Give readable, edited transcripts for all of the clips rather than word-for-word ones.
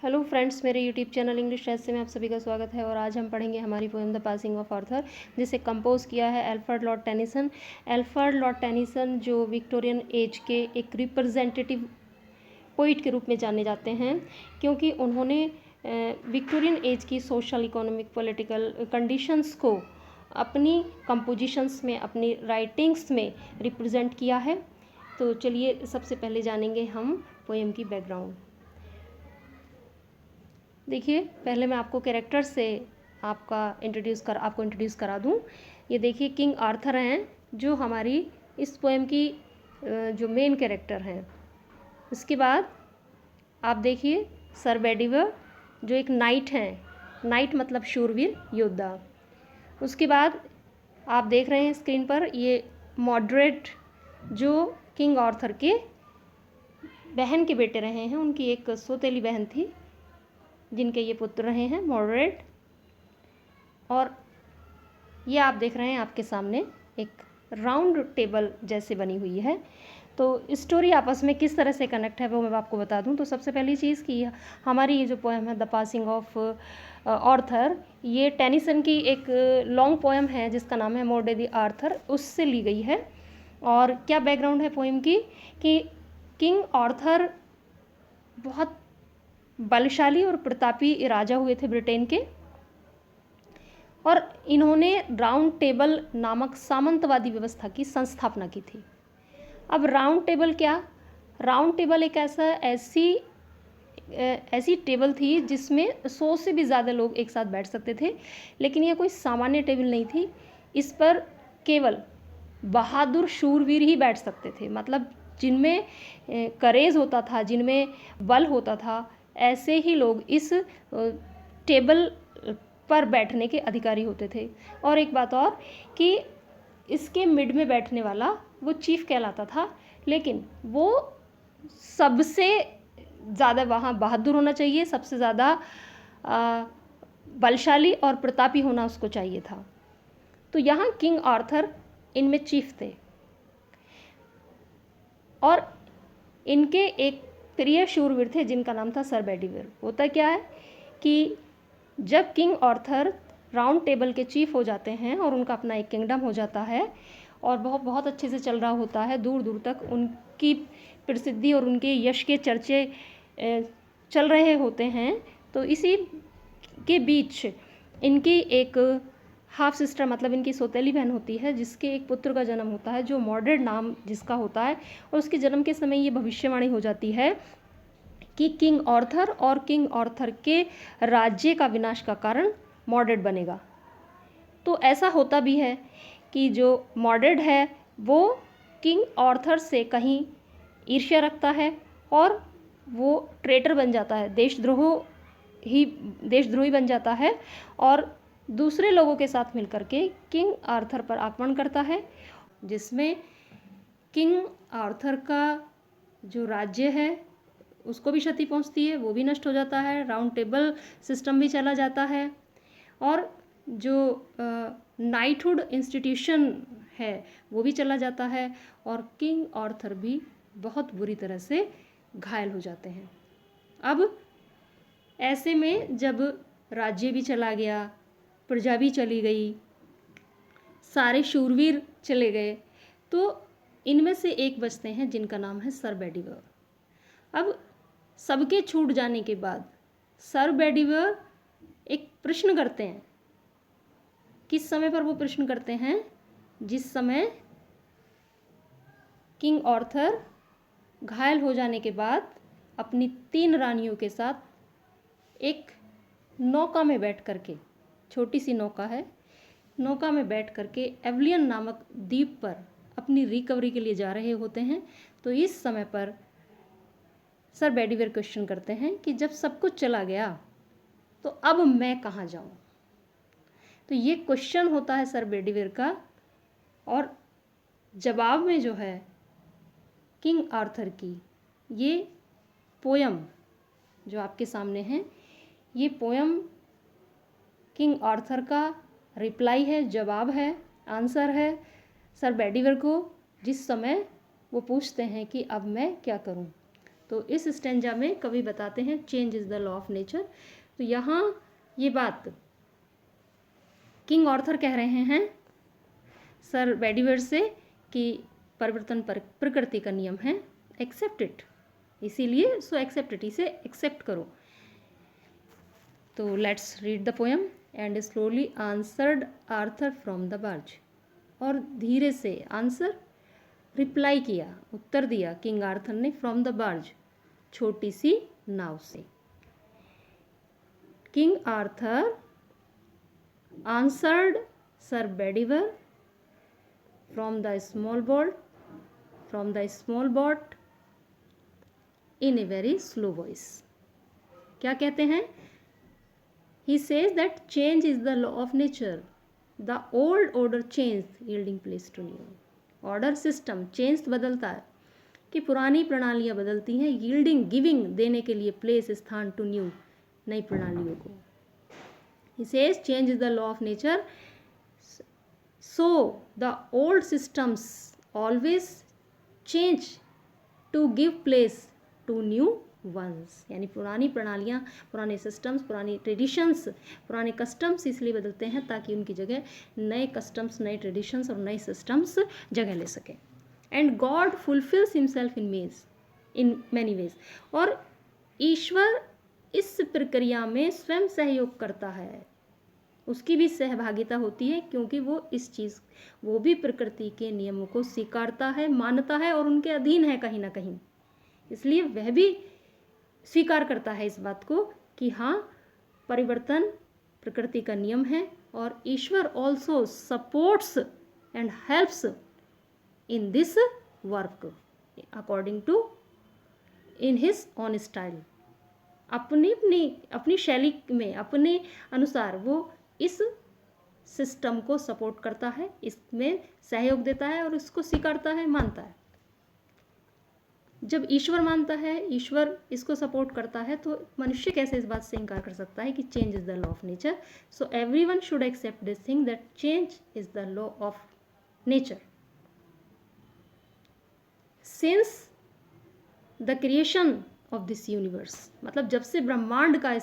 Hello friends, मेरे YouTube channel English test में आप सभी का स्वागत है। और आज हम पढ़ेंगे हमारी poem the passing of Arthur, जिसे कंपोज किया है Alfred Lord Tennyson. Alfred Lord Tennyson जो विक्टोरियन एज के एक रिप्रेजेंटेटिव पोइट के रूप में जाने जाते हैं, क्योंकि उन्होंने विक्टोरियन एज की सोशल, इकोनॉमिक, पॉलिटिकल कंडीशंस को अपनी कंपोजिशंस में, अपनी राइटिंग्स में रिप्रेजेंट किया है। तो चलिए सबसे पहले जानेंगे हम पोएम की बैकग्राउंड। देखिए, पहले मैं आपको कैरेक्टर से आपको इंट्रोड्यूस करा दूं। ये देखिए, किंग आर्थर हैं जो हमारी इस पोएम की जो मेन कैरेक्टर हैं। इसके बाद आप देखिए सर बेडिवर जो एक नाइट हैं, नाइट मतलब शूरवीर योद्धा। उसके बाद आप देख रहे हैं स्क्रीन पर ये मॉडरेट जो किंग आर्थर के बहन के बेटे रहे हैं, उनकी एक सौतेली बहन थी जिनके ये पुत्र रहे हैं मॉडरेट। और ये आप देख रहे हैं आपके सामने एक राउंड टेबल जैसे बनी हुई है। तो स्टोरी आपस में किस तरह से कनेक्ट है वो मैं आपको बता दूं। तो सबसे पहली चीज़ कि हमारी ये जो पोएम है द पासिंग ऑफ आर्थर, ये टेनिसन की एक लॉन्ग पोएम है जिसका नाम है मोर्डे द आर्थर, उससे ली गई है। और क्या बैकग्राउंड है पोएम की कि किंग आर्थर बहुत बलशाली और प्रतापी राजा हुए थे ब्रिटेन के, और इन्होंने राउंड टेबल नामक सामंतवादी व्यवस्था की संस्थापना की थी। अब राउंड टेबल क्या? राउंड टेबल एक ऐसी टेबल थी जिसमें 100 से भी ज़्यादा लोग एक साथ बैठ सकते थे, लेकिन यह कोई सामान्य टेबल नहीं थी। इस पर केवल बहादुर शूरवीर ही बैठ सकते थे, मतलब जिनमें करेज होता था, जिनमें बल होता था, ऐसे ही लोग इस टेबल पर बैठने के अधिकारी होते थे। और एक बात और कि इसके मिड में बैठने वाला वो चीफ कहलाता था, लेकिन वो सबसे ज़्यादा वहाँ बहादुर होना चाहिए, सबसे ज़्यादा बलशाली और प्रतापी होना उसको चाहिए था। तो यहाँ किंग आर्थर इनमें चीफ थे, और इनके एक प्रिय शूरवीर थे जिनका नाम था सर बेडिवर। होता क्या है कि जब किंग आर्थर राउंड टेबल के चीफ हो जाते हैं और उनका अपना एक किंगडम हो जाता है और बहुत बहुत अच्छे से चल रहा होता है, दूर दूर तक उनकी प्रसिद्धि और उनके यश के चर्चे चल रहे होते हैं, तो इसी के बीच इनकी एक हाफ सिस्टर, मतलब इनकी सौतेली बहन होती है, जिसके एक पुत्र का जन्म होता है जो मॉडरेट नाम जिसका होता है। और उसके जन्म के समय ये भविष्यवाणी हो जाती है कि किंग आर्थर और किंग आर्थर के राज्य का विनाश का कारण मॉडरेट बनेगा। तो ऐसा होता भी है कि जो मॉडरेट है वो किंग आर्थर से कहीं ईर्ष्या रखता है और वो ट्रेटर बन जाता है, देशद्रोही बन जाता है, और दूसरे लोगों के साथ मिलकर के किंग आर्थर पर आक्रमण करता है, जिसमें किंग आर्थर का जो राज्य है उसको भी क्षति पहुंचती है, वो भी नष्ट हो जाता है, राउंड टेबल सिस्टम भी चला जाता है, और जो नाइटहुड इंस्टीट्यूशन है वो भी चला जाता है, और किंग आर्थर भी बहुत बुरी तरह से घायल हो जाते हैं। अब ऐसे में जब राज्य भी चला गया, प्रजा भी चली गई, सारे शूरवीर चले गए, तो इनमें से एक बचते हैं जिनका नाम है सर बेडिवर। अब सबके छूट जाने के बाद सर बेडिवर एक प्रश्न करते हैं। किस समय पर वो प्रश्न करते हैं? जिस समय किंग आर्थर घायल हो जाने के बाद अपनी 3 रानियों के साथ एक नौका में बैठ करके, छोटी सी नौका है, नौका में बैठ करके एवलियन नामक द्वीप पर अपनी रिकवरी के लिए जा रहे होते हैं। तो इस समय पर सर बेडिवर क्वेश्चन करते हैं कि जब सब कुछ चला गया तो अब मैं कहाँ जाऊँ। तो ये क्वेश्चन होता है सर बेडिवर का, और जवाब में जो है किंग आर्थर की ये पोयम जो आपके सामने है, ये पोयम किंग आर्थर का रिप्लाई है, जवाब है, आंसर है सर बेडिवर को, जिस समय वो पूछते हैं कि अब मैं क्या करूं। तो इस स्टेंजा में कवि बताते हैं change is the law of nature. तो यहाँ ये बात किंग आर्थर कह रहे हैं सर बेडीवर से कि परिवर्तन पर प्रकृति का नियम है, एक्सेप्ट इट, इसीलिए सो एक्सेप्ट इट, इसे एक्सेप्ट करो। तो let's read the poem. And slowly answered Arthur from the barge, और धीरे से आंसर रिप्लाई किया, उत्तर दिया किंग आर्थर ने फ्रॉम द बार्ज, छोटी सी नाव से। King Arthur answered sir Bedivere from the small boat in a very slow voice। क्या कहते हैं? He says that change is the law of nature, the old order changed yielding place to new। order system changed बदलता है कि पुरानी प्रणालियाँ बदलती हैं, yielding गिविंग देने के लिए place स्थान to new नई प्रणालियों को। He says change is the law of nature, so the old systems always change to give place to new ones। यानी पुरानी प्रणालियाँ, पुराने सिस्टम्स, पुरानी ट्रेडिशंस, पुराने कस्टम्स इसलिए बदलते हैं ताकि उनकी जगह नए कस्टम्स, नए ट्रेडिशंस और नए सिस्टम्स जगह ले सकें। And God fulfils himself in many ways. और ईश्वर इस प्रक्रिया में स्वयं सहयोग करता है, उसकी भी सहभागिता होती है, क्योंकि वो भी प्रकृति के नियमों को स्वीकारता है, मानता है और उनके अधीन है कहीं ना कहीं। इसलिए वह भी स्वीकार करता है इस बात को कि हाँ, परिवर्तन प्रकृति का नियम है, और ईश्वर also supports and helps in this work according to in his own style. अपनी शैली में, अपने अनुसार वो इस सिस्टम को सपोर्ट करता है, इसमें सहयोग देता है और इसको स्वीकारता है, मानता है। जब ईश्वर मानता है, ईश्वर इसको सपोर्ट करता है, तो मनुष्य कैसे इस बात से इनकार कर सकता है कि change is the law of nature. So everyone should accept this thing that change is the law of nature. Since the creation of this universe, मतलब जब से ब्रह्मांड का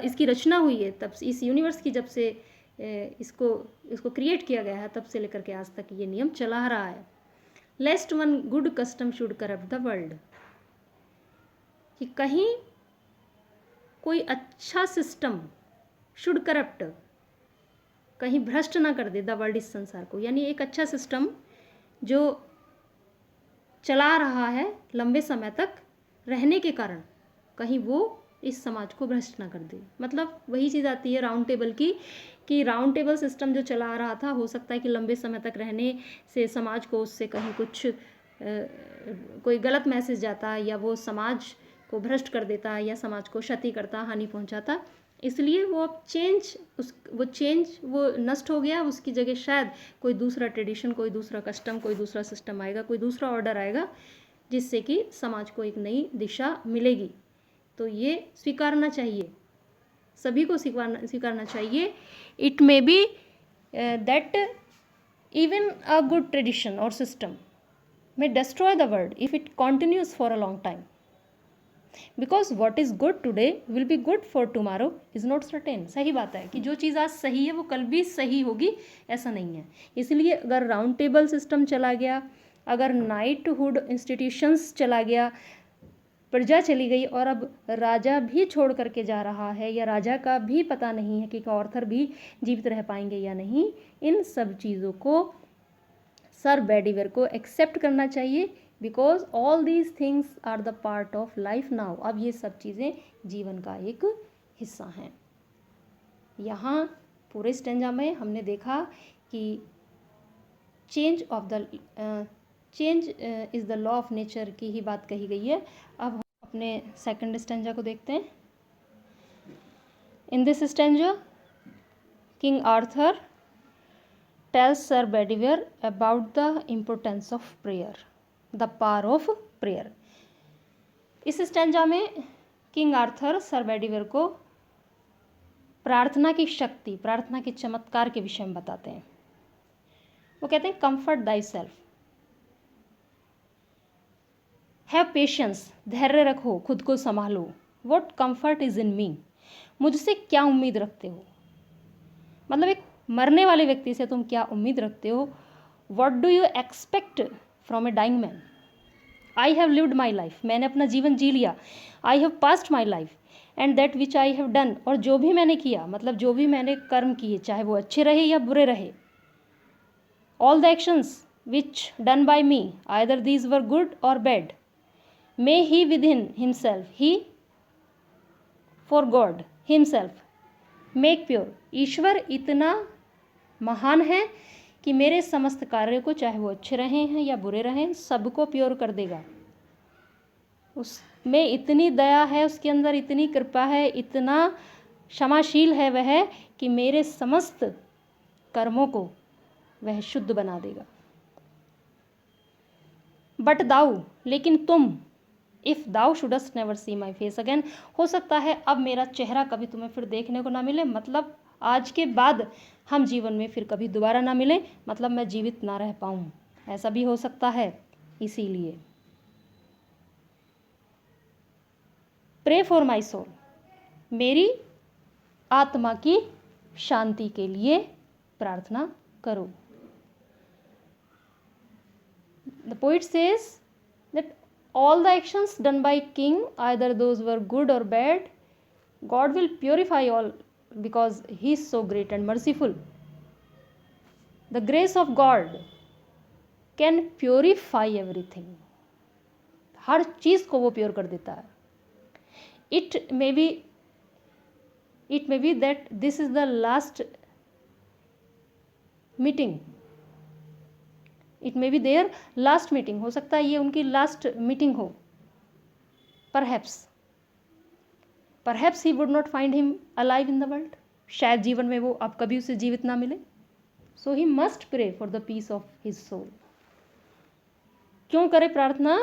इसकी रचना हुई है, तब से इस यूनिवर्स की जब से इसको क्रिएट किया गया है, तब से लेकर के आज तक ये नियम चला आ रहा है। Lest one good custom should corrupt the world, कि कहीं कोई अच्छा सिस्टम शुड करप्ट, कहीं भ्रष्ट ना कर दे द वर्ल्ड, इस संसार को। यानी एक अच्छा सिस्टम जो चला रहा है लंबे समय तक रहने के कारण, कहीं वो इस समाज को भ्रष्ट ना कर दे। मतलब वही चीज़ आती है राउंड टेबल की, कि राउंड टेबल सिस्टम जो चला आ रहा था, हो सकता है कि लंबे समय तक रहने से समाज को उससे कहीं कुछ कोई गलत मैसेज जाता, या वो समाज को भ्रष्ट कर देता, या समाज को क्षति करता, हानि पहुंचाता। इसलिए वो अब वो नष्ट हो गया, उसकी जगह शायद कोई दूसरा ट्रेडिशन, कोई दूसरा कस्टम, कोई दूसरा सिस्टम आएगा, कोई दूसरा ऑर्डर आएगा, जिससे कि समाज को एक नई दिशा मिलेगी। तो ये स्वीकारना चाहिए, सभी को स्वीकारना चाहिए। It may B that even a good tradition और system may destroy the world if it continues for a long time, because what is good today will be good for tomorrow is not certain। सही बात है कि जो चीज़ आज सही है वो कल भी सही होगी, ऐसा नहीं है। इसलिए अगर राउंड टेबल सिस्टम चला गया, अगर नाइटहुड इंस्टीट्यूशंस चला गया, प्रजा चली गई, और अब राजा भी छोड़ करके जा रहा है, या राजा का भी पता नहीं है कि आर्थर भी जीवित रह पाएंगे या नहीं, इन सब चीज़ों को सर बेडीवर को एक्सेप्ट करना चाहिए, because all these things are the part of life now. अब ये सब चीज़ें जीवन का एक हिस्सा हैं। यहाँ पूरे स्टेंजा में हमने देखा कि change is the law of nature की ही बात कही गई है। अब हम अपने सेकंड स्टेंजा को देखते हैं। In this stanza king Arthur tells Sir Bedivere about the importance of prayer, the power of prayer। इस स्टेंजा में किंग आर्थर सर बेडीवर को प्रार्थना की शक्ति, प्रार्थना के चमत्कार के विषय में बताते हैं। वो कहते हैं comfort thy self, have patience, धैर्य रखो, खुद को संभालो। व्हाट कंफर्ट इज इन मी, मुझसे क्या उम्मीद रखते हो, मतलब एक मरने वाले व्यक्ति से तुम क्या उम्मीद रखते हो। What do you expect from a dying man, I have lived my life, मैंने अपना जीवन जी लिया। I have passed my life and that which I have done, और जो भी मैंने किया, मतलब जो भी मैंने कर्म किए, चाहे वो अच्छे रहे या बुरे रहे। All the actions which done by me, either these were good or bad, may he within himself, he for God himself make pure, ईश्वर इतना महान है कि मेरे समस्त कार्य को, चाहे वो अच्छे रहे हैं या बुरे रहें, सबको प्योर कर देगा। उसमें इतनी दया है, उसके अंदर इतनी कृपा है, इतना क्षमाशील है वह कि मेरे समस्त कर्मों को वह शुद्ध बना देगा। बट दाऊ, लेकिन तुम, if thou shouldst never see my face again, हो सकता है अब मेरा चेहरा कभी तुम्हें फिर देखने को ना मिले, मतलब आज के बाद हम जीवन में फिर कभी दोबारा ना मिले, मतलब मैं जीवित ना रह पाऊँ, ऐसा भी हो सकता है। इसीलिए प्रे फॉर माई सोल, मेरी आत्मा की शांति के लिए प्रार्थना करो। The poet says that all the actions done by king, either those were good or bad, God will purify all because he is so great and merciful. The grace of God can purify everything, हर चीज को वो pure कर देता है। it may be that this is the last meeting, it may be their last meeting, हो सकता है ये उनकी लास्ट मीटिंग हो। Perhaps he would not find him alive in the world, शायद जीवन में वो अब कभी उसे जीवित ना मिले। So he must pray for the peace of his soul. क्यों करे प्रार्थना?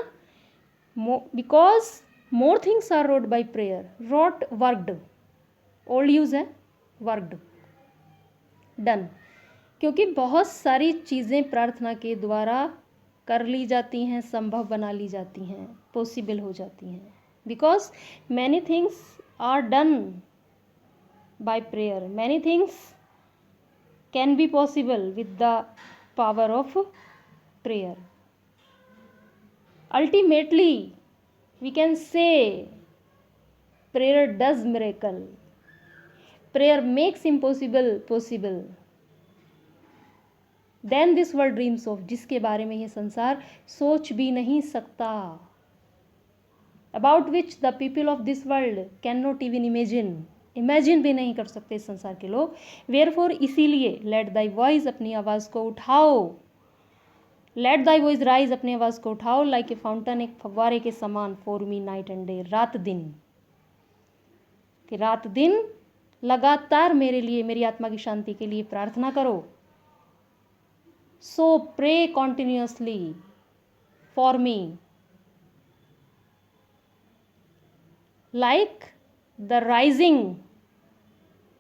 Because more things are wrought by prayer, wrought worked, old use है वर्कड, डन, क्योंकि बहुत सारी चीज़ें प्रार्थना के द्वारा कर ली जाती हैं, संभव बना ली जाती हैं, पॉसिबल हो जाती हैं। Because many things are done by prayer, many things can be possible with the power of prayer. Ultimately we can say prayer does miracle, prayer makes impossible possible. Then this world dreams of, जिसके बारे में ये संसार सोच भी नहीं सकता, about which the people of this world can not even imagine भी नहीं कर सकते इस संसार के लोग। वेयरफॉर, इसीलिए लेट दाई वॉइस, अपनी आवाज़ को उठाओ, लेट दाई वॉइस राइज, अपनी आवाज़ को उठाओ, लाइक ए फाउंटेन, एक फव्वारे के समान, for me night and day, रात दिन, कि रात दिन लगातार मेरे लिए, मेरी आत्मा की शांति के लिए प्रार्थना करो। So pray continuously for me, like the rising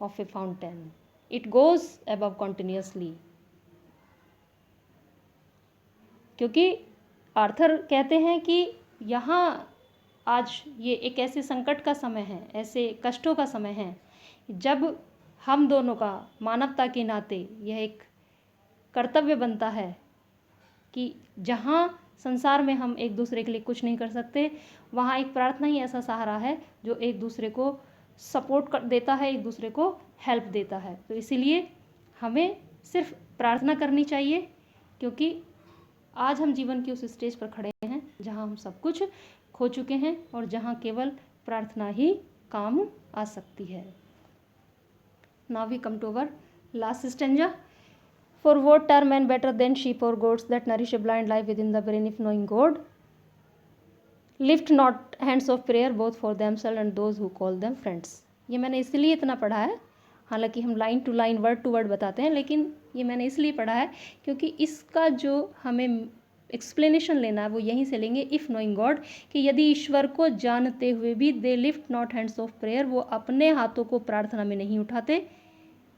of a fountain, it goes above continuously. क्योंकि आर्थर कहते हैं कि यहाँ आज ये एक ऐसे संकट का समय है, ऐसे कष्टों का समय है, जब हम दोनों का मानवता के नाते यह एक कर्तव्य बनता है कि जहाँ संसार में हम एक दूसरे के लिए कुछ नहीं कर सकते, वहाँ एक प्रार्थना ही ऐसा सहारा है जो एक दूसरे को सपोर्ट कर देता है, एक दूसरे को हेल्प देता है। तो इसीलिए हमें सिर्फ प्रार्थना करनी चाहिए, क्योंकि आज हम जीवन की उस स्टेज पर खड़े हैं जहाँ हम सब कुछ खो चुके हैं और जहाँ केवल प्रार्थना ही काम आ सकती है। Now we come to our last stanza. For what are men better than sheep or goats that nourish a blind life within the brain if knowing God? Lift not hands of prayer both for themselves and those who call them friends. ये मैंने इसलिए इतना पढ़ा है, हालांकि हम line to line word to word बताते हैं, लेकिन ये मैंने इसलिए पढ़ा है क्योंकि इसका जो हमें एक्सप्लेनेशन लेना है वो यहीं से लेंगे। इफ़ नोइंग गॉड, कि यदि ईश्वर को जानते हुए भी they lift not hands of prayer, वो अपने हाथों को प्रार्थना में नहीं उठाते,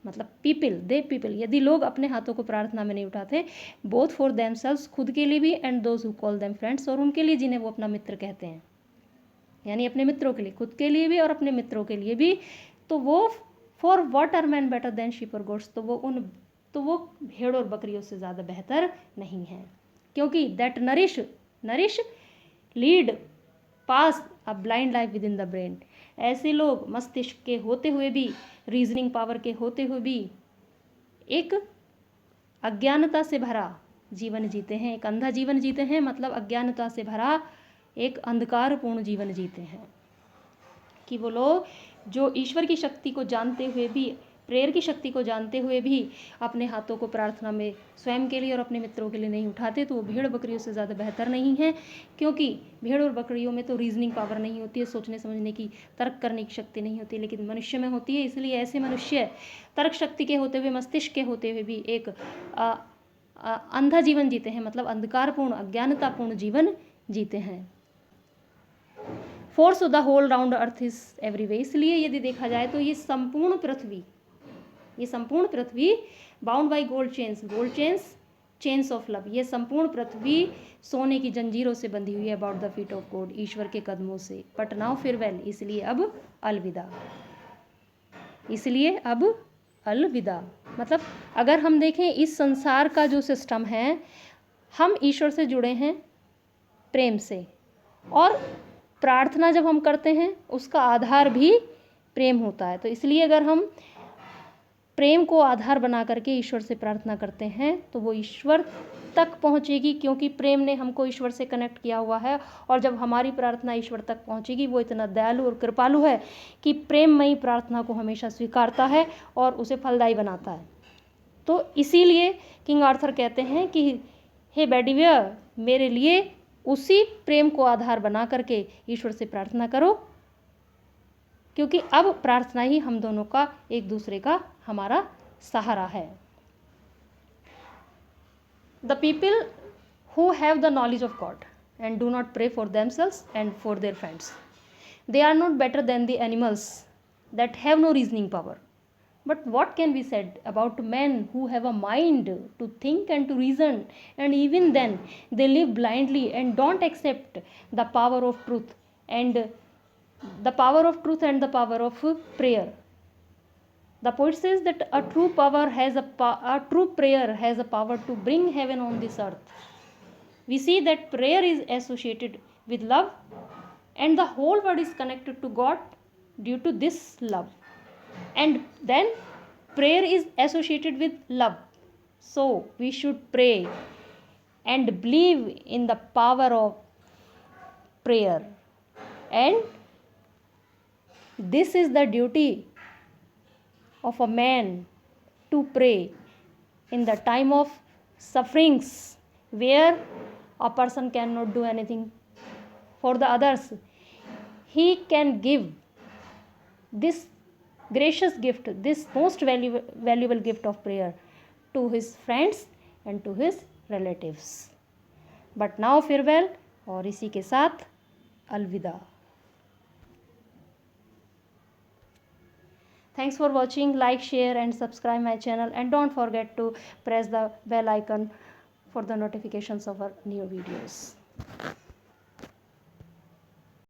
मतलब पीपल, दे पीपल, यदि लोग अपने हाथों को प्रार्थना में नहीं उठाते, बोथ फॉर देमसेल्व्स, खुद के लिए भी, and those who call them friends, और उनके लिए जिन्हें वो अपना मित्र कहते हैं, यानी अपने मित्रों के लिए, खुद के लिए भी और अपने मित्रों के लिए भी, तो वो for what are man better than sheep और गोट्स, तो वो भेड़ और बकरियों से ज़्यादा बेहतर नहीं है, क्योंकि that nourish lead pass a blind life with in the brain, ऐसे लोग मस्तिष्क के होते हुए भी, रीजनिंग पावर के होते हुए भी एक अज्ञानता से भरा जीवन जीते हैं, एक अंधा जीवन जीते हैं, मतलब अज्ञानता से भरा एक अंधकारपूर्ण जीवन जीते हैं, कि वो लोग जो ईश्वर की शक्ति को जानते हुए भी, प्रेयर की शक्ति को जानते हुए भी अपने हाथों को प्रार्थना में स्वयं के लिए और अपने मित्रों के लिए नहीं उठाते, तो वो भेड़ बकरियों से ज़्यादा बेहतर नहीं है, क्योंकि भेड़ और बकरियों में तो रीजनिंग पावर नहीं होती है, सोचने समझने की, तर्क करने की शक्ति नहीं होती, लेकिन मनुष्य में होती है। इसलिए ऐसे मनुष्य तर्क शक्ति के होते हुए, मस्तिष्क के होते हुए भी एक अंधा जीवन जीते हैं, मतलब अंधकारपूर्ण, अज्ञानतापूर्ण जीवन जीते हैं। Force of the whole round earth is every way, इसलिए यदि देखा जाए तो ये संपूर्ण पृथ्वी bound by gold chains of love, ये संपूर्ण पृथ्वी सोने की जंजीरों से बंधी हुई है, about the feet of God, ईश्वर के कदमों से। बट नाउ फेयरवेल, इसलिए अब अलविदा, मतलब अगर हम देखें इस संसार का जो सिस्टम है, हम ईश्वर से जुड़े हैं प्रेम से, और प्रार्थना जब हम करते हैं उसका आधार भी प्रेम होता है। तो इसलिए अगर हम प्रेम को आधार बना करके ईश्वर से प्रार्थना करते हैं तो वो ईश्वर तक पहुंचेगी, क्योंकि प्रेम ने हमको ईश्वर से कनेक्ट किया हुआ है। और जब हमारी प्रार्थना ईश्वर तक पहुंचेगी, वो इतना दयालु और कृपालु है कि प्रेममयी प्रार्थना को हमेशा स्वीकारता है और उसे फलदायी बनाता है। तो इसीलिए किंग आर्थर कहते हैं कि हे बेडिवियर, मेरे लिए उसी प्रेम को आधार बना करके ईश्वर से प्रार्थना करो, क्योंकि अब प्रार्थना ही हम दोनों का, एक दूसरे का, हमारा सहारा है। The people who have the knowledge of God and do not pray for themselves and for their friends, they are not better than the animals that have no reasoning power, but what can be said about men who have a mind to think and to reason, and even then they live blindly and don't accept the power of truth and the power of prayer. The poet says that a true prayer has a power to bring heaven on this earth. We see that prayer is associated with love, and the whole world is connected to God due to this love. And then prayer is associated with love, so we should pray and believe in the power of prayer, and this is the duty of a man to pray in the time of sufferings, where a person cannot do anything for the others. He can give this gracious gift, this most valuable gift of prayer to his friends and to his relatives. But now farewell, और इसी के साथ अलविदा। Thanks for watching. Like, share and subscribe my channel, and don't forget to press the bell icon for the notifications of our new videos.